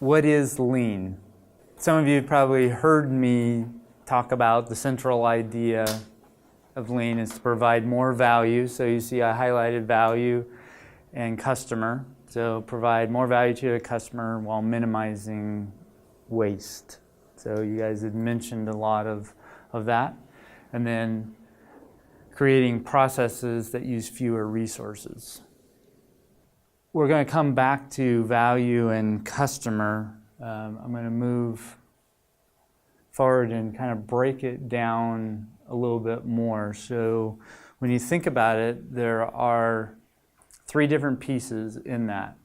what is lean? Some of you probably heard me talk about the central idea of lean is to provide more value. So you see I highlighted value and customer. So provide more value to a customer while minimizing waste. So you guys had mentioned a lot of that. And then creating processes that use fewer resources. We're going to come back to value and customer. I'm going to move forward and kind of break it down a little bit more. So when you think about it, there are 3 different pieces in that.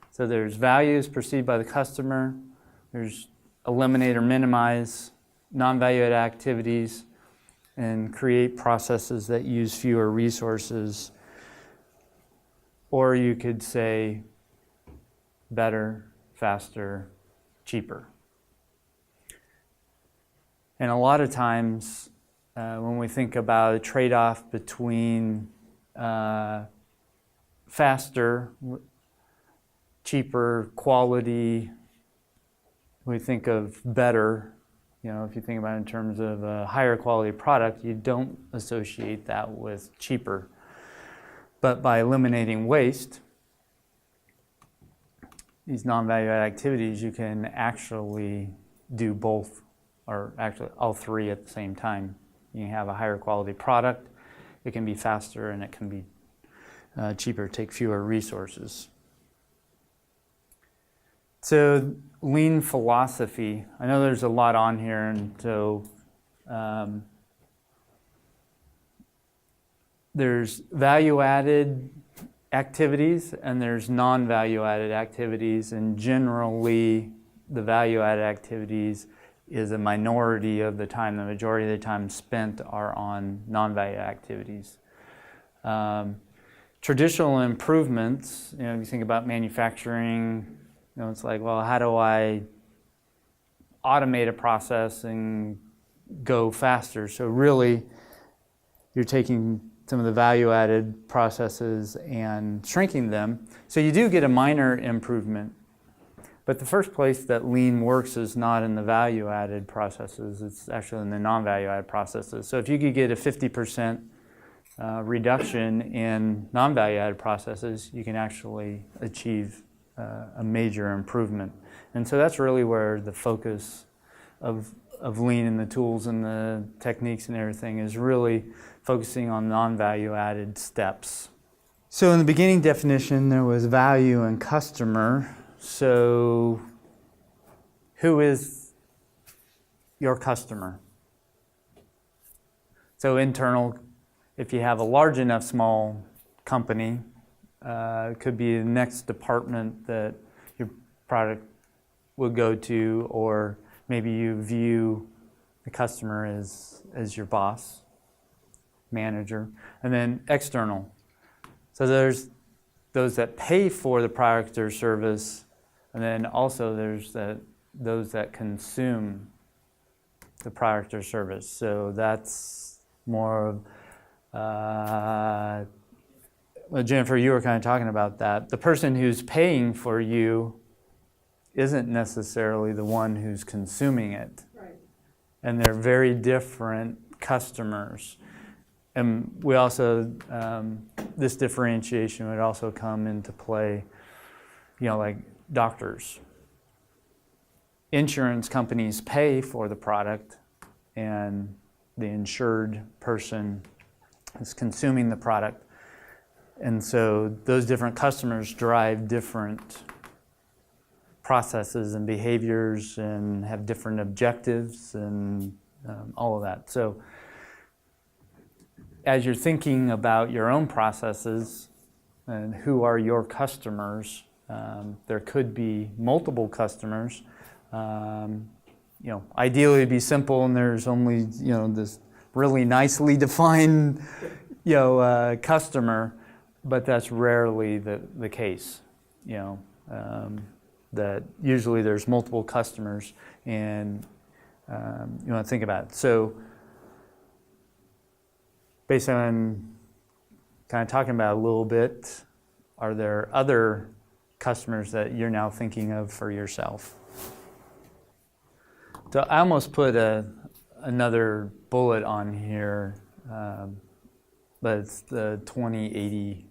So there's values perceived by the customer, there's eliminate or minimize non-value-added activities, and create processes that use fewer resources. Or you could say better, faster, cheaper. And a lot of times when we think about a trade-off between faster, cheaper, quality, we think of better. You know, if you think about it in terms of a higher quality product, you don't associate that with cheaper. But by eliminating waste, these non-value-added activities, you can actually do both, or actually all 3 at the same time. You can have a higher quality product, it can be faster, and it can be cheaper, take fewer resources. So lean philosophy, I know there's a lot on here, and so there's value-added activities and there's non-value-added activities, and generally the value-added activities is a minority of the time. The majority of the time spent are on non-value activities. Traditional improvements, you know, if you think about manufacturing, you know, it's like, well, how do I automate a process and go faster? So really, you're taking some of the value-added processes and shrinking them. So you do get a minor improvement. But the first place that lean works is not in the value-added processes, it's actually in the non-value-added processes. So if you could get a 50% reduction in non-value-added processes, you can actually achieve a major improvement. And so that's really where the focus of lean and the tools and the techniques and everything is really focusing on non-value-added steps. So in the beginning definition, there was value and customer. So who is your customer? So internal, if you have a large enough small company, it could be the next department that your product would go to, or maybe you view the customer as your boss, manager. And then external. So there's those that pay for the product or service, and then also there's those that consume the product or service. So that's more of, well, Jennifer, you were kind of talking about that. The person who's paying for you isn't necessarily the one who's consuming it. Right. And they're very different customers. And we also, this differentiation would also come into play, you know, like doctors. Insurance companies pay for the product, and the insured person is consuming the product. And so those different customers drive different processes and behaviors and have different objectives and all of that. So as you're thinking about your own processes and who are your customers, there could be multiple customers. You know, ideally it'd be simple and there's only, you know, this really nicely defined, you know, customer, but that's rarely the case. You know, that usually there's multiple customers, and you want to think about it. So based on kind of talking about it a little bit, are there other customers that you're now thinking of for yourself. So I almost put another bullet on here, but it's the 20-80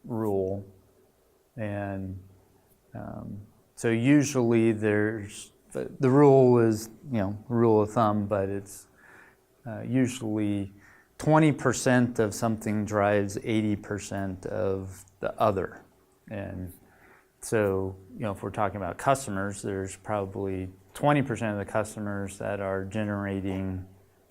rule. And so usually there's, the rule is, rule of thumb, but it's usually 20% of something drives 80% of the other. And so, if we're talking about customers, there's probably 20% of the customers that are generating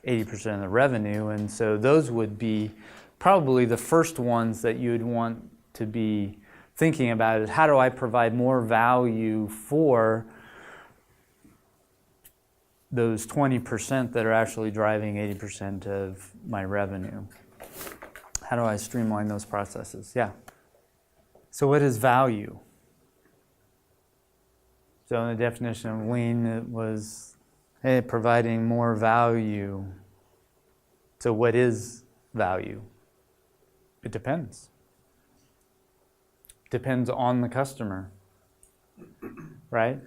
80% of the revenue. And so those would be probably the first ones that you would want to be thinking about, is how do I provide more value for those 20% that are actually driving 80% of my revenue? How do I streamline those processes? Yeah. So what is value? So in the definition of lean, it was providing more value. So what is value? It depends. Depends on the customer, right?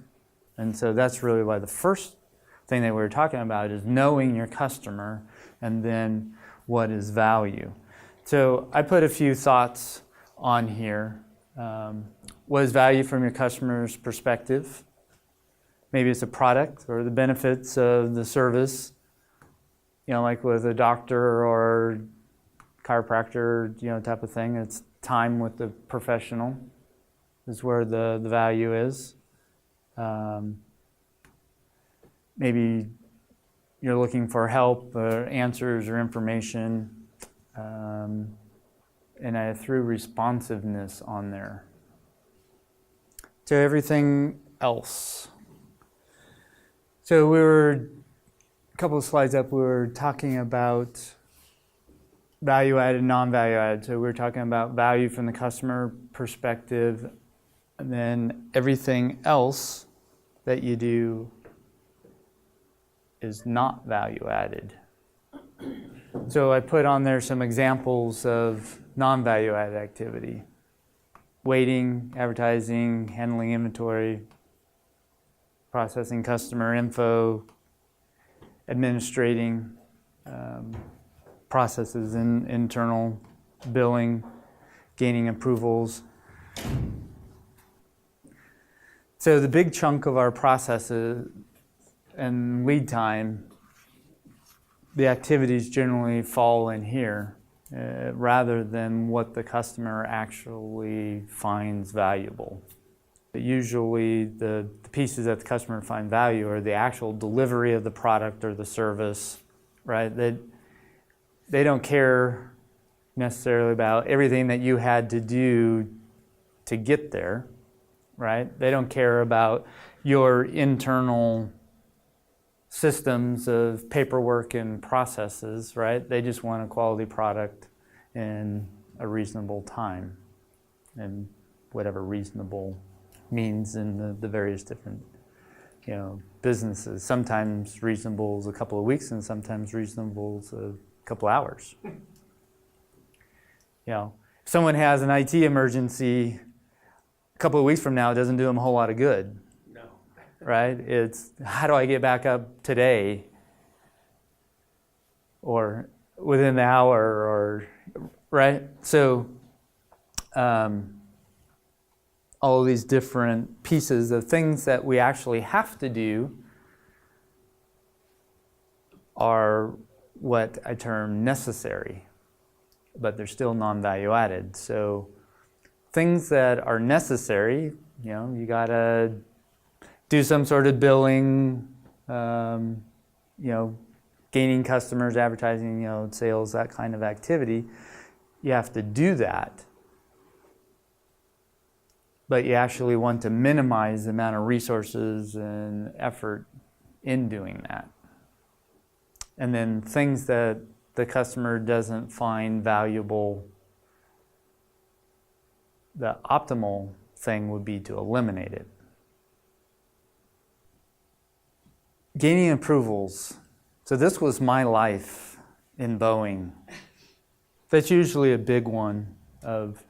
And so that's really why the first thing that we were talking about is knowing your customer, and then what is value. So I put a few thoughts on here. What is value from your customer's perspective? Maybe it's a product or the benefits of the service, like with a doctor or chiropractor, type of thing. It's time with the professional is where the value is. Maybe you're looking for help, or answers, or information, and I threw responsiveness on there. So everything else. So we were, a couple of slides up, we were talking about value-added, non-value-added. So we were talking about value from the customer perspective, and then everything else that you do is not value-added. So I put on there some examples of non-value-added activity. Waiting, advertising, handling inventory, processing customer info, administrating processes in internal billing, gaining approvals. So the big chunk of our processes and lead time, the activities generally fall in here rather than what the customer actually finds valuable. Usually the pieces that the customer find value are the actual delivery of the product or the service, right? They don't care necessarily about everything that you had to do to get there, right? They don't care about your internal systems of paperwork and processes, right? They just want a quality product in a reasonable time, and whatever reasonable means in the various different businesses. Sometimes reasonable is a couple of weeks, and sometimes reasonable is a couple hours. If someone has an IT emergency, a couple of weeks from now, it doesn't do them a whole lot of good. No. Right? It's how do I get back up today, or within the hour, or right? So all of these different pieces of things that we actually have to do are what I term necessary, but they're still non-value added. So things that are necessary, you gotta do some sort of billing, gaining customers, advertising, sales, that kind of activity. You have to do that. But you actually want to minimize the amount of resources and effort in doing that. And then things that the customer doesn't find valuable, the optimal thing would be to eliminate it. Gaining approvals. So this was my life in Boeing. That's usually a big one of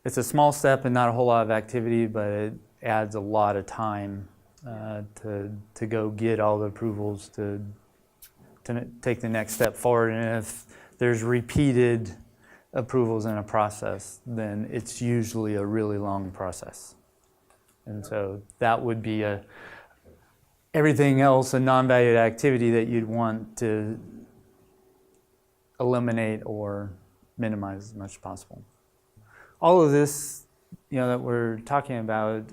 it's a small step and not a whole lot of activity, but it adds a lot of time to go get all the approvals to take the next step forward. And if there's repeated approvals in a process, then it's usually a really long process. And so that would be everything else, a non-valued activity that you'd want to eliminate or minimize as much as possible. All of this, that we're talking about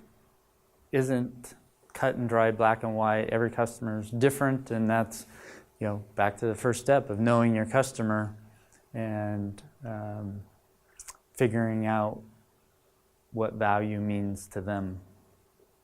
isn't cut and dry, black and white. Every customer is different, and that's, back to the first step of knowing your customer and figuring out what value means to them.